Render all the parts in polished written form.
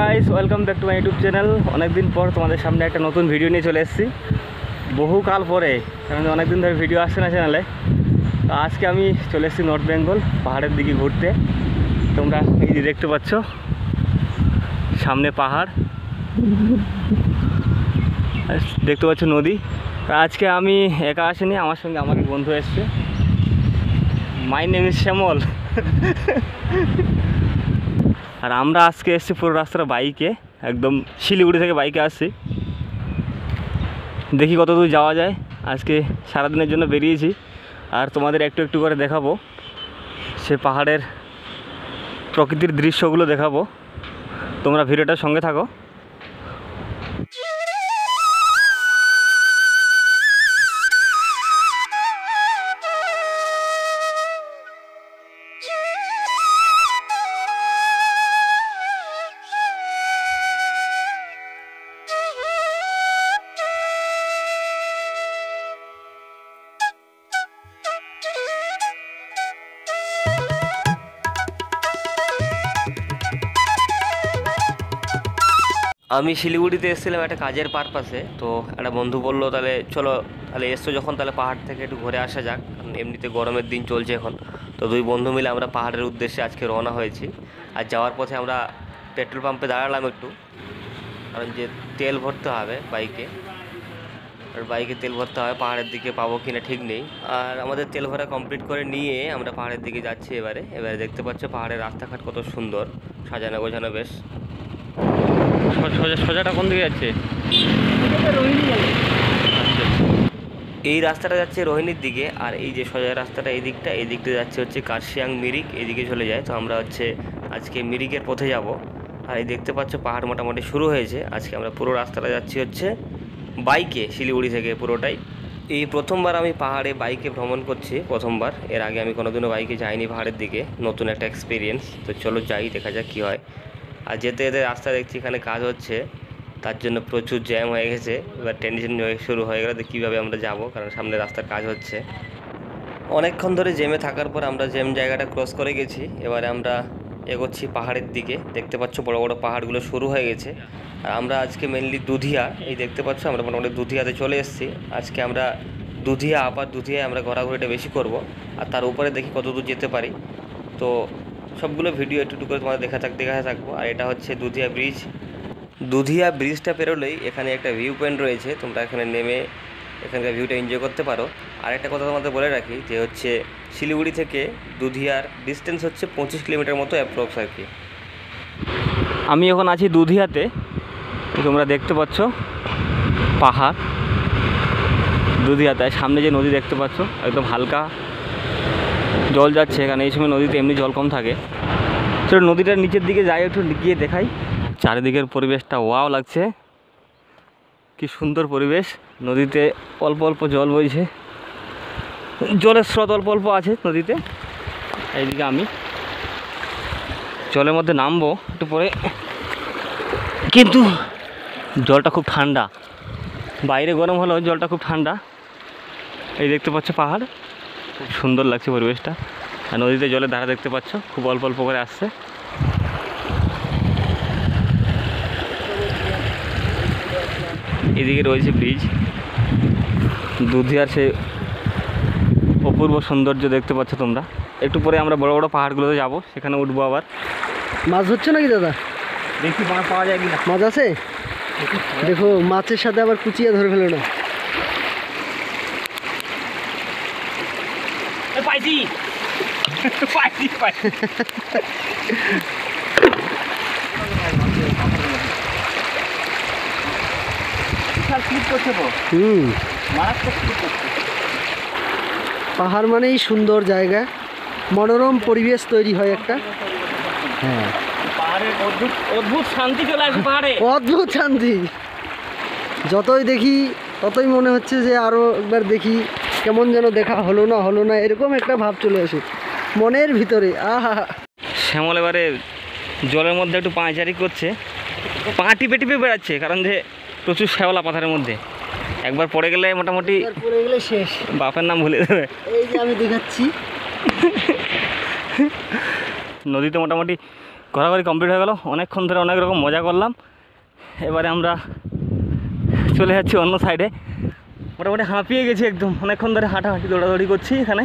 Guys, welcome back to my YouTube channel. অনেকদিন পর তোমাদের সামনে একটা নতুন ভিডিও নিয়ে চলে এসেছি, বহুকাল পরে, কারণ অনেকদিন ধরে ভিডিও আসছে না চ্যানেলে। তো আজকে আমি চলে এসেছি নর্থ বেঙ্গল পাহাড়ের দিকে ঘুরতে। তোমরা এই যে দেখতে পাচ্ছ সামনে পাহাড়, দেখতে পাচ্ছ নদী। আজকে আমি একা আসিনি, আমার সঙ্গে আমার বন্ধু এসছে। মাই নেম ইজ শ্যামল। আর আমরা আজকে এসেছি পুরো রাস্তাটা বাইকে, একদম শিলিগুড়ি থেকে বাইকে আসছি। দেখি কত দূর যাওয়া যায়। আজকে সারাদিনের জন্য বেরিয়েছি, আর তোমাদের একটু একটু করে দেখাবো সে পাহাড়ের প্রকৃতির দৃশ্যগুলো দেখাবো। তোমরা ভিডিওটার সঙ্গে থাকো। আমি শিলিগুড়িতে এসেছিলাম একটা কাজের পারপাসে। তো একটা বন্ধু বললো, তাহলে চলো, তাহলে এসছো যখন তাহলে পাহাড় থেকে একটু ঘুরে আসা যাক, কারণ এমনিতে গরমের দিন চলছে এখন। তো দুই বন্ধু মিলে আমরা পাহাড়ের উদ্দেশ্যে আজকে রওনা হয়েছি। আর যাওয়ার পথে আমরা পেট্রোল পাম্পে দাঁড়ালাম একটু, কারণ যে তেল ভরতে হবে বাইকে, আর বাইকে তেল ভরতে হবে, পাহাড়ের দিকে পাবো কিনা ঠিক নেই। আর আমাদের তেল ভরা কমপ্লিট করে নিয়ে আমরা পাহাড়ের দিকে যাচ্ছি। এবারে দেখতে পাচ্ছ পাহাড়ের রাস্তাঘাট কত সুন্দর, সাজানো গোছানো বেশ। সোজাটা কোন দিকে যাচ্ছে? এই রাস্তাটা যাচ্ছে রোহিণীর দিকে, আর এই যে সোজা রাস্তাটা এই দিকটা যাচ্ছে হচ্ছে কার্শিয়াং মিরিক, এইদিকে চলে যায়। তো আমরা হচ্ছে আজকে মিরিকের পথে যাব। আর এই দেখতে পাচ্ছ পাহাড় মোটামুটি শুরু হয়েছে। আজকে আমরা পুরো রাস্তাটা যাচ্ছি হচ্ছে বাইকে, শিলিগুড়ি থেকে পুরোটাই। এই প্রথমবার আমি পাহাড়ে বাইকে ভ্রমণ করছি, প্রথমবার। এর আগে আমি কোনোদিনও বাইকে যাইনি পাহাড়ের দিকে, নতুন একটা এক্সপিরিয়েন্স। তো চলো যাই, দেখা যাক কী হয়। আর যেতে যেতে রাস্তা দেখছি এখানে কাজ হচ্ছে, তার জন্য প্রচুর জ্যাম হয়ে গেছে। এবার টেনশন শুরু হয়ে গেল যে কীভাবে আমরা যাব, কারণ সামনে রাস্তার কাজ হচ্ছে। অনেকক্ষণ ধরে জ্যামে থাকার পর আমরা জ্যাম জায়গাটা ক্রস করে গেছি। এবারে আমরা এগোচ্ছি পাহাড়ের দিকে। দেখতে পাচ্ছ বড় বড় পাহাড়গুলো শুরু হয়ে গেছে। আর আমরা আজকে মেনলি দুধিয়া, এই দেখতে পাচ্ছ আমরা মোটামুটি দুধিয়াতে চলে এসেছি। আজকে আমরা দুধিয়ায় আমরা ঘোরাঘুরিটা বেশি করব, আর তার উপরে দেখি কত দূর যেতে পারি। তো সবগুলো ভিডিও একটু করে তোমাদের দেখাতে থাকবো। আর এটা হচ্ছে দুধিয়া ব্রিজ। দুধিয়া ব্রিজটা পেরোলেই এখানে একটা ভিউ পয়েন্ট রয়েছে, তোমরা এখানে নেমে এখানকার ভিউটা এনজয় করতে পারো। আর একটা কথা তোমাদের বলে রাখি, যে হচ্ছে শিলিগুড়ি থেকে দুধিয়ার ডিস্টেন্স হচ্ছে 25 কিলোমিটার মতো অ্যাপ্রক্স আর কি। আমি এখন আছি দুধিয়াতে, তোমরা দেখতে পাচ্ছ পাহাড় দুধিয়াতে। সামনে যে নদী দেখতে পাচ্ছ, একদম হালকা জল যাচ্ছে এখানে। এই সময় নদীতে এমনি জল কম থাকে। চলো নদীটার নিচের দিকে যাই, একটু গিয়ে দেখাই। চারিদিকের পরিবেশটা ওয়াও লাগছে, কি সুন্দর পরিবেশ। নদীতে অল্প অল্প জল বইছে, জলের স্রোত অল্প অল্প আছে নদীতে। এইদিকে আমি জলের মধ্যে নামবো একটু পরে, কিন্তু জলটা খুব ঠান্ডা। বাইরে গরম হলেও জলটা খুব ঠান্ডা। এই দেখতে পাচ্ছ পাহাড়, খুব সুন্দর লাগছে পরিবেশটা। আর নদীতে জলের ধারা দেখতে পাচ্ছ খুব অল্প অল্প করে আসছে। এদিকে রয়েছে ব্রিজ, দুধিয়ার সেই অপূর্ব সৌন্দর্য দেখতে পাচ্ছ তোমরা। একটু পরে আমরা বড় বড় পাহাড়গুলোতে যাব, সেখানে উঠবো আবার। মাছ হচ্ছে নাকি দাদা? দেখি মাছ পাওয়া যায় কিনা। মাছ আছে, দেখো মাছের সাথে আবার কুচিয়া ধরে ফেলো না। পাইছি পাইছি পাইছি। পাহাড় মানেই সুন্দর জায়গা, মনোরম পরিবেশ তৈরি হয় একটা। হ্যাঁ, পাহাড়ের অদ্ভুত শান্তি চলে আসে পাহাড়ে, অদ্ভুত শান্তি। যতই দেখি ততই মনে হচ্ছে যে আরও একবার দেখি, কেমন যেন দেখা হলো না এরকম একটা ভাব চলে আসে মনের ভিতরে। আহা, শ্যামল এবারে জলের মধ্যে একটু পাঁচারি করছে, পা টিপে টিপে বেড়াচ্ছে, কারণ যে প্রচুর শ্যাওলা পাথরের মধ্যে। একবার পড়ে গেলে মোটামুটি পড়ে গেলে শেষ, বাপের নাম ভুলে দেবে। এই যে আমি দেখাচ্ছি নদীতে মোটামুটি ঘোরাঘুরি কমপ্লিট হয়ে গেল, অনেকক্ষণ ধরে অনেক রকম মজা করলাম। এবারে আমরা চলে যাচ্ছি অন্য সাইডে। মোটামুটি হাঁপিয়ে গেছি একদম, অনেকক্ষণ ধরে হাঁটাহাঁটি দৌড়াদৌড়ি করছি এখানে।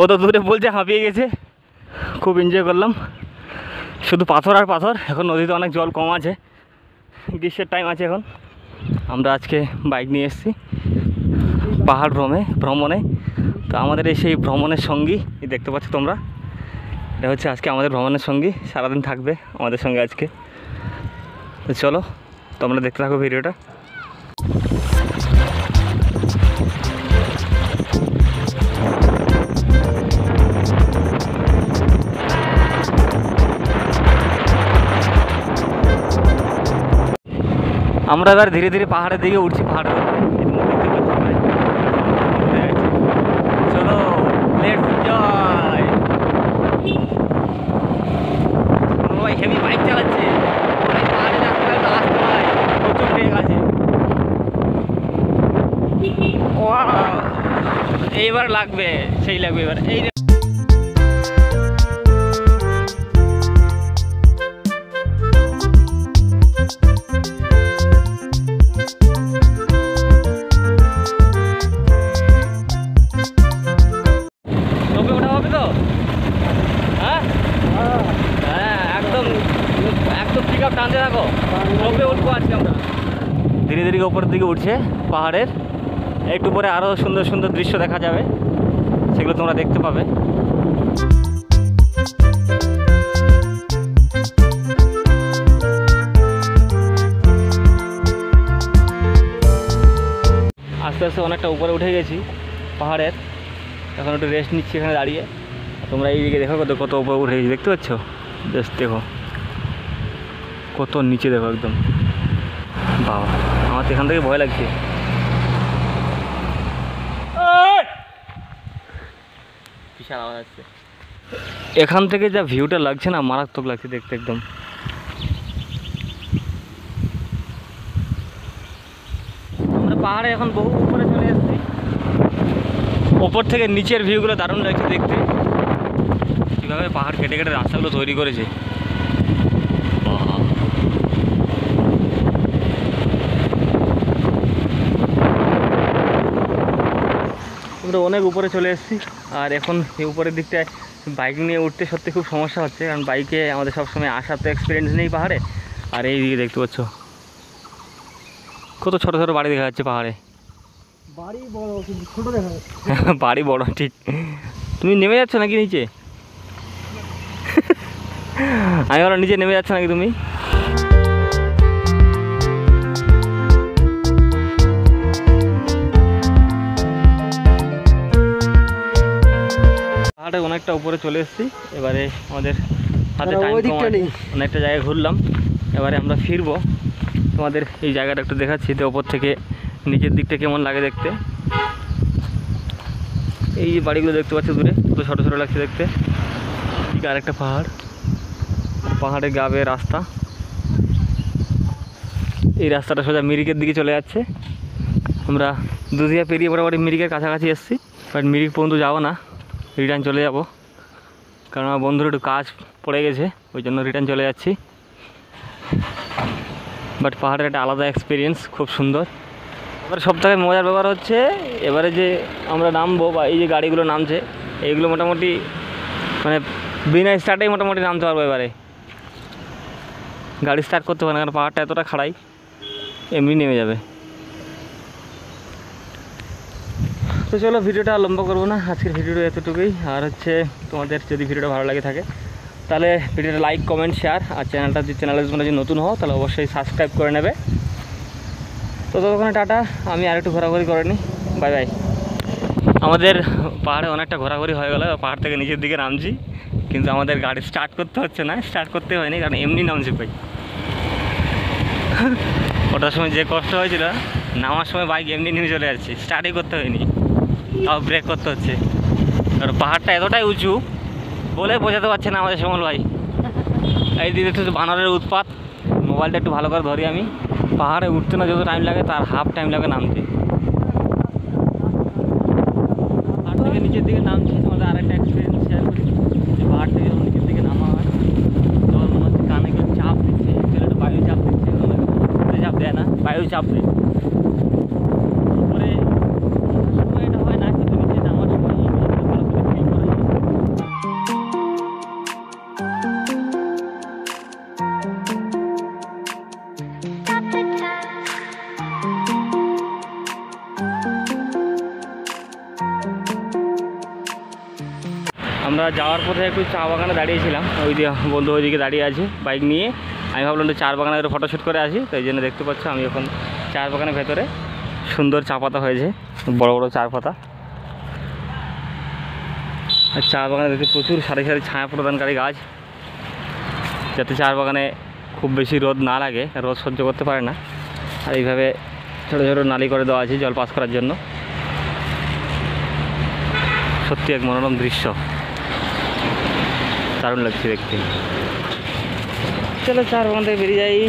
ও তো দূরে বলছে হাঁপিয়ে গেছে। খুব এনজয় করলাম, শুধু পাথর আর পাথর। এখন নদীতে অনেক জল কম আছে, গ্রীষ্মের টাইম আছে এখন। আমরা আজকে বাইক নিয়ে এসেছি পাহাড় ভ্রমণে। তো আমাদের এই সেই ভ্রমণের সঙ্গী দেখতে পাচ্ছ তোমরা, এটা হচ্ছে আজকে আমাদের ভ্রমণের সঙ্গী, সারাদিন থাকবে আমাদের সঙ্গে আজকে। তো চলো তোমরা দেখতে থাকো ভিডিওটা। আমরা এবার ধীরে ধীরে পাহাড়ের দিকে উঠছি, পাহাড়ের উপরে চলো লেটস এনজয়। ভাই হেভি বাইক চালাচ্ছে, পাহাড়ে রাস্তাটা আসতে হয়, প্রচুর ব্রেক আছে। এইবার লাগবে, সেই লাগবে এবার। এই টানতে থাকো, ওপরে উঠবো আজকে আমরা। ধীরে ধীরে উপরের দিকে উঠছে পাহাড়ের, একটু পরে আরও সুন্দর সুন্দর দৃশ্য দেখা যাবে, সেগুলো তোমরা দেখতে পাবে। আস্তে আস্তে অনেকটা উপরে উঠে গেছি পাহাড়ের, এখন একটু রেস্ট নিচ্ছি এখানে দাঁড়িয়ে। তোমরা এই দিকে দেখো কত উপরে উঠে গেছি, দেখতে পাচ্ছ? জাস্ট দেখো কত নিচে, দেখো একদম। বাবা, আমার তো এখান থেকে ভয় লাগছে। বিশাল আওয়াজ আসছে এখান থেকে, যা ভিউটা লাগছে না, মারাত্মক লাগছে দেখতে একদম। আমরা পাহাড়ে এখন বহু উপরে চলে এসেছি, ওপর থেকে নিচের ভিউগুলো দারুণ লাগছে দেখতে। কীভাবে পাহাড় কেটে কেটে রাস্তাগুলো তৈরি করেছে। আমরা অনেক উপরে চলে এসেছি, আর এখন এই উপরের দিকটায় বাইক নিয়ে উঠতে সত্যি খুব সমস্যা হচ্ছে, কারণ বাইকে আমাদের সবসময় আসার তো এক্সপিরিয়েন্স নেই পাহাড়ে। আর এই দিকে দেখতে পাচ্ছ কত ছোটো ছোটো বাড়ি দেখা যাচ্ছে পাহাড়ে। বাড়ি বড় কিন্তু ছোট দেখা যাচ্ছে। বাড়ি বড়, ঠিক। তুমি নেমে যাচ্ছ নাকি নিচে? আমি বলো নিচে নেমে যাচ্ছ নাকি তুমি? পাহাড়ে অনেকটা উপরে চলে এসেছি, এবারে আমাদের হাতে টাইম কম আছে, অনেকটা জায়গায় ঘুরলাম। এবারে আমরা ফিরবো, তোমাদের এই জায়গাটা একটু দেখাচ্ছি। তো ওপর থেকে নিচের দিকটা কেমন লাগে দেখতে। এই যে বাড়িগুলো দেখতে পাচ্ছ দূরে, কত ছোটো ছোটো লাগছে দেখতে। আর একটা পাহাড়, পাহাড়ে গাবে রাস্তা। এই রাস্তাটা সোজা মিরিকের দিকে চলে যাচ্ছে। আমরা দুধিয়া পেরিয়ে মোটামুটি মিরিকের কাছাকাছি এসেছি, বাট মিরিক পর্যন্ত যাবো না, রিটার্ন চলে যাব, কারণ আমার বন্ধুর একটু কাজ পড়ে গেছে, ওই জন্য রিটার্ন চলে যাচ্ছি। বাট পাহাড়ের একটা আলাদা এক্সপিরিয়েন্স, খুব সুন্দর। এবার সবথেকে মজার ব্যাপার হচ্ছে এবারে যে আমরা নামবো, বা এই যে গাড়িগুলো নামছে, এইগুলো মোটামুটি মানে বিনা স্টার্টেই মোটামুটি নামতে পারবো। এবারে গাড়ি স্টার্ট করতে পারে না, কারণ পাহাড়টা এতটা খাড়াই, এমনি নেমে যাবে। তো চলো ভিডিওটা আর লম্বা করবো না, আজকের ভিডিওটা এতটুকুই। আর হচ্ছে তোমাদের যদি ভিডিওটা ভালো লাগে থাকে তাহলে ভিডিওটা লাইক, কমেন্ট, শেয়ার, আর চ্যানেলটা যদি নতুন হও তাহলে অবশ্যই সাবস্ক্রাইব করে নেবে। তো ততক্ষণে টাটা, আমি আর একটু ঘোরাঘুরি করে নিই, বাই বাই। আমাদের পাহাড়ে অনেকটা ঘোরাঘুরি হয়ে গেল, পাহাড় থেকে নিচের দিকে নামছি, কিন্তু আমাদের গাড়ি স্টার্ট করতে হচ্ছে না, স্টার্ট করতে হয়নি, কারণ এমনি নামছি ভাই। ওটার সময় যে কষ্ট হয়েছিল, নামার সময় বাইক এমনি নেমে চলে যাচ্ছে, স্টার্টই করতে হয়নি, তাও ব্রেক করতে হচ্ছে। কারণ পাহাড়টা এতটাই উঁচু বলে বোঝাতে পারছে না আমাদের সমল ভাই। এই দিকে একটু বানরের উৎপাত, মোবাইলটা একটু ভালো করে ধরি আমি। পাহাড়ে উঠতে না যত টাইম লাগে তার হাফ টাইম লাগে নামতে। নিচের দিকে নামছি, তোমাদের আরেকটা এক্সপিরিয়েন্স শেয়ার করি। যে পাহাড় থেকে যখন নিচের দিকে নামা হয় তখন মনে হচ্ছে কানে কেউ চাপ দিচ্ছে, একটা বায়ু চাপ দিচ্ছে, চাপ দেয় না, বায়ু চাপ দেয় উপরে। সময় এটা হয় না, কিন্তু নিচে নামার সময় এই জিনিসটা ভালো করে ফিল করা যায়। আমরা যাওয়ার পথে একটু চা বাগানে দাঁড়িয়েছিলাম, ওই দিয়ে বন্ধু ওইদিকে দাঁড়িয়ে আছে বাইক নিয়ে। আমি ভাবলাম যে চা বাগানে একটু ফটোশ্যুট করে আসি, তো এই জন্য দেখতে পাচ্ছ আমি এখন চা বাগানের ভেতরে। সুন্দর চা পাতা হয়েছে, বড় বড় চা পাতা। আর চা বাগানে দেখতে প্রচুর সারি সারি ছায়া প্রদানকারী গাছ, যাতে চা বাগানে খুব বেশি রোদ না লাগে, রোদ সহ্য করতে পারে না। আর এইভাবে ছোটো ছোটো নালি করে দেওয়া আছে জল পাস করার জন্য। সত্যি এক মনোরম দৃশ্য, দারুণ লাগছে দেখতে। চলো চা বাগান থেকে বেরিয়ে যাই।